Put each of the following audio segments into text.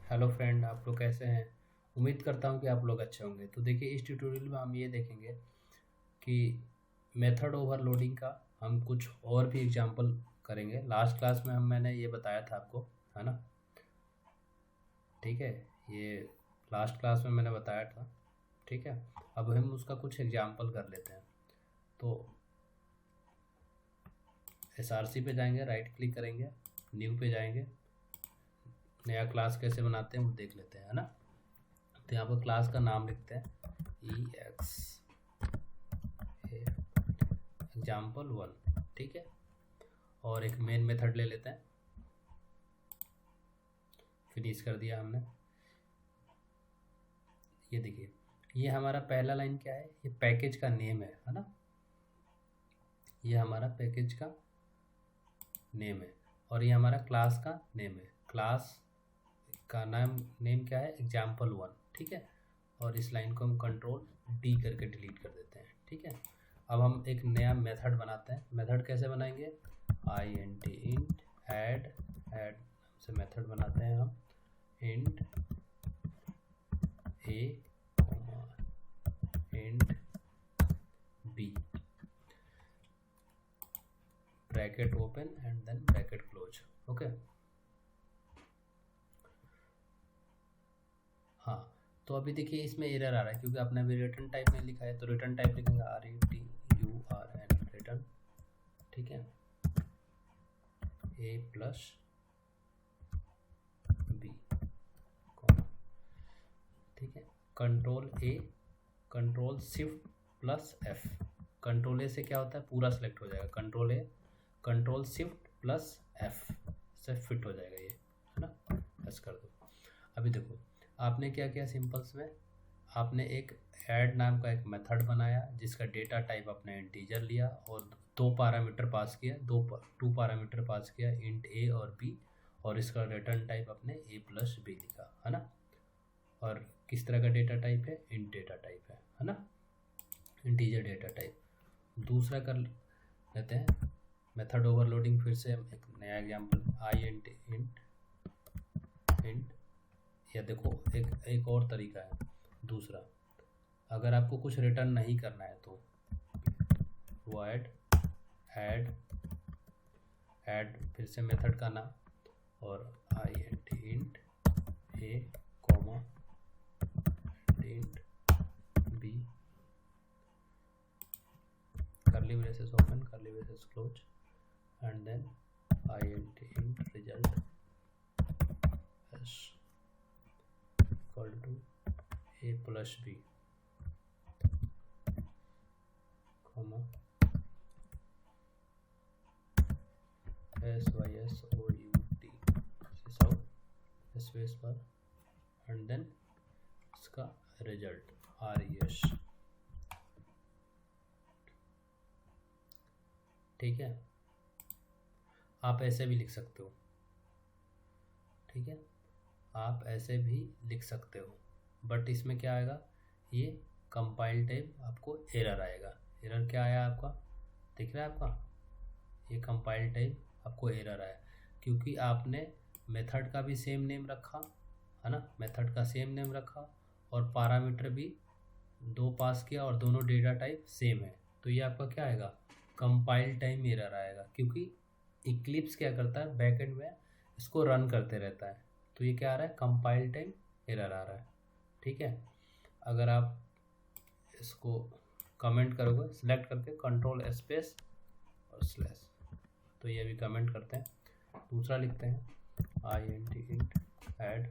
Hello friend, आप लोग कैसे हैं। उम्मीद करता हूं कि आप लोग अच्छे होंगे। तो देखिए, इस ट्यूटोरियल में हम ये देखेंगे कि मेथड ओवरलोडिंग का हम कुछ और भी एग्जांपल करेंगे। लास्ट क्लास में मैंने ये बताया था आपको, है ना। ठीक है, ये लास्ट क्लास में मैंने बताया था। ठीक है, अब हम उसका कुछ एग्जांपल कर लेते हैं। तो SRC पे जाएंगे, राइट क्लिक करेंगे, न्यू पे जाएंगे, नया क्लास कैसे बनाते हैं वो देख लेते हैं, है ना। तो यहाँ पर क्लास का नाम लिखते हैं example1। ठीक है, और एक मेन मेथड ले लेते हैं। फिनिश कर दिया हमने। ये देखिए, ये हमारा पहला लाइन क्या है, ये पैकेज का नेम है ना। ये हमारा पैकेज का नेम है और ये हमारा क्लास का नेम है। क्लास का नेम क्या है, example1। ठीक है, और इस लाइन को हम कंट्रोल D करके डिलीट कर देते हैं। ठीक है, अब हम एक नया मेथड बनाते हैं। मेथड कैसे बनाएंगे, int add से मेथड बनाते हैं हम int a int b, bracket open and then bracket close. Okay, हाँ। तो अभी देखिए, इसमें एरर आ रहा है क्योंकि आपने अभी रिटर्न टाइप में लिखा है। तो रिटर्न टाइप लिखेंगे RETURN रिटर्न। ठीक है, A प्लस B, ठीक है। Control A control shift plus F। Control A से क्या होता है, पूरा सेलेक्ट हो जाएगा। Control A control shift plus F से फिट हो जाएगा ये, है ना। बस कर दो। अभी देखो, आपने क्या किया, सिंपल्स में आपने एक ऐड नाम का एक मेथड बनाया जिसका डेटा टाइप आपने इंटीजर लिया और दो पैरामीटर पास किया, टू पैरामीटर पास किया, इंट A और B, और इसका रिटर्न टाइप आपने A प्लस B लिखा, है ना। और किस तरह का डेटा टाइप है, इंट डेटा टाइप है ना, इंटीजर डेटा टाइप। दूसरा कर लेते हैं मेथड ओवरलोडिंग। फिर से एक नया एग्जांपल इंट। या देखो, एक और तरीका है दूसरा। अगर आपको कुछ रिटर्न नहीं करना है तो void ऐड फिर से मेथड का नाम और int a int b, curly braces open, curly braces close, and then int result is equal to a plus b, comma sysout space bar, and then इसका रिजल्ट res। ठीक है, आप ऐसे भी लिख सकते हो। ठीक है, आप ऐसे भी लिख सकते हो, बट इसमें क्या आएगा, ये कंपाइल टाइप आपको एरर आएगा। एरर क्या आया आपका, दिख रहा है आपका, ये कंपाइल टाइप आपको एरर आया क्योंकि आपने मेथड का भी सेम नेम रखा, है ना। मेथड का सेम नेम रखा और पैरामीटर भी दो पास किया और दोनों डेटा टाइप सेम है। तो ये आपका क्या आएगा, कंपाइल टाइम एरर आएगा, क्योंकि इक्लिप्स क्या करता है, बैकएंड में इसको रन करते रहता है। तो ये क्या आ रहा है, कंपाइल टाइम एरर आ रहा है। ठीक है, अगर आप इसको कमेंट करोगे सिलेक्ट करके कंट्रोल स्पेस और स्लैश, तो ये भी कमेंट करते हैं। दूसरा लिखते हैं int add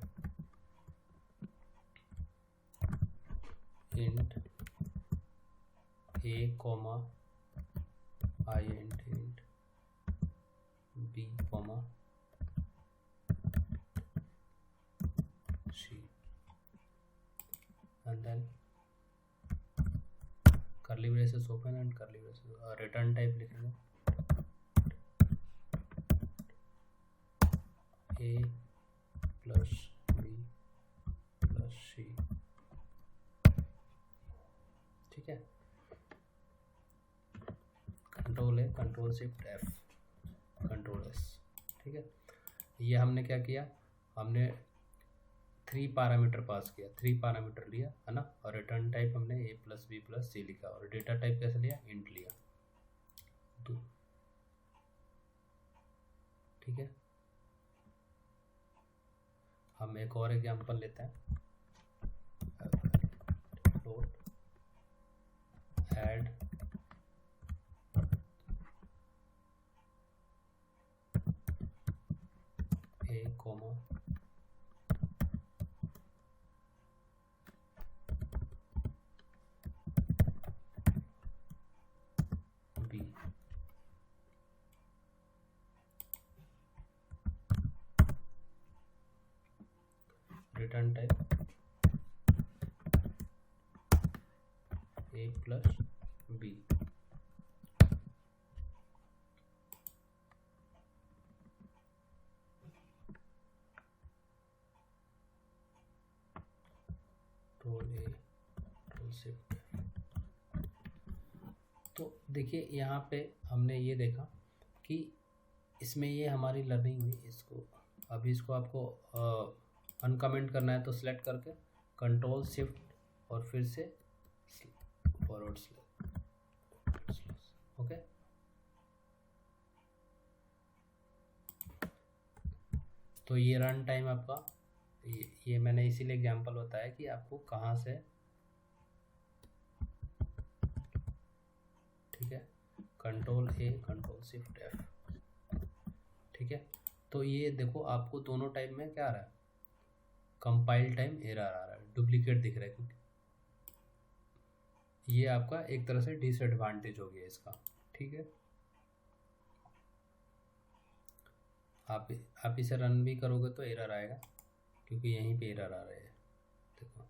int a int b c, and then curly braces open and curly braces return type लिखेंगे a plus b plus c। ठीक है, control A control shift F control S। ठीक है, ये हमने क्या किया, हमने 3 पैरामीटर पास किया, 3 पैरामीटर लिया है ना, और रिटर्न टाइप हमने a प्लस बी प्लस सी लिखा, और डेटा टाइप कैसे लिया, इंट लिया। तो ठीक है, हम एक और एग्जांपल लेते हैं। Float add a comma b, return type a plus b। तो देखिए यहाँ पे हमने ये देखा कि इसमें ये हमारी लर्निंग हुई। इसको अभी इसको आपको अनकमेंट करना है तो सिलेक्ट करके कंट्रोल शिफ्ट और फिर से फॉरवर्ड स्लैश, ओके। तो ये रन टाइम आपका, ये मैंने इसीलिए एग्जांपल बताया कि आपको कहाँ से, ठीक है, कंट्रोल ए कंट्रोल शिफ्ट एफ, ठीक है। तो ये देखो आपको दोनों टाइम में क्या आ रहा है, कंपाइल टाइम एरर आ रहा है, डुप्लीकेट दिख रहा है, क्योंकि ये आपका एक तरह से डिसएडवांटेज हो गया इसका, ठीक है। आप इसे रन भी करोगे तो एरर आएगा, क्योंकि यहीं पे एरर आ रहे हैं, देखो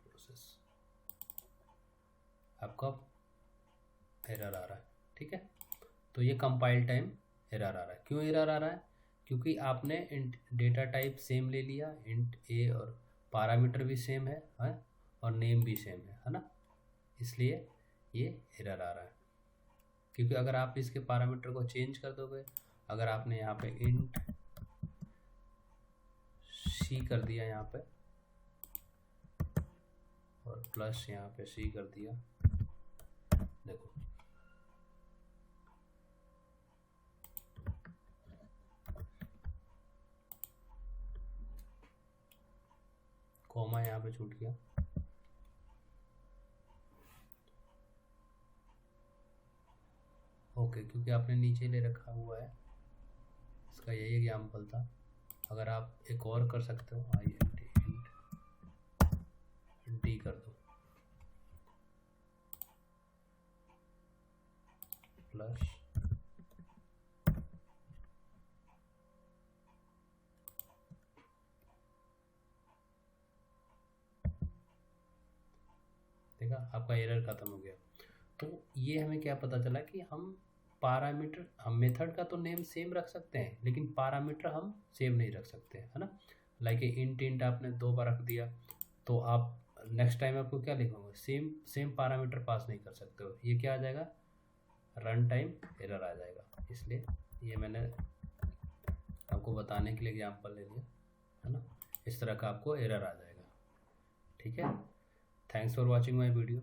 प्रोसेस आपका एरर आ रहा है, ठीक है। तो ये कंपाइल टाइम एरर आ रहा है। क्यों एरर आ रहा है, क्योंकि आपने डेटा टाइप सेम ले लिया, इंट ए, और पैरामीटर भी सेम है और नेम भी सेम है ना, इसलिए ये एरर आ रहा है। क्योंकि अगर आप इसके पैरामीटर को चेंज कर दोगे, अगर आपने यहाँ पे इंट सी कर दिया यहाँ पे, और प्लस यहाँ पे सी कर दिया, देखो कॉमा यहाँ पे छूट गया, ओके, क्योंकि आपने नीचे ले रखा हुआ है। इसका यही एग्जाम्पल था। अगर आप एक और कर सकते हो, आई डी कर दो, प्लस देखा, आपका एरर खत्म हो गया। तो ये हमें क्या पता चला कि हम पैरामीटर, हम मेथड का तो नेम सेम रख सकते हैं, लेकिन पैरामीटर हम सेम नहीं रख सकते, है ना। लाइक इंट आपने 2 बार रख दिया, तो आप नेक्स्ट टाइम आपको क्या लिखोगे, सेम पैरामीटर पास नहीं कर सकते हो, ये क्या आ जाएगा, रन टाइम एरर आ जाएगा। इसलिए ये मैंने आपको बताने के लिए एग्जांपल ले लिया, है ना। इस तरह का आपको एरर आ जाएगा, ठीक है। Thanks for watching my video.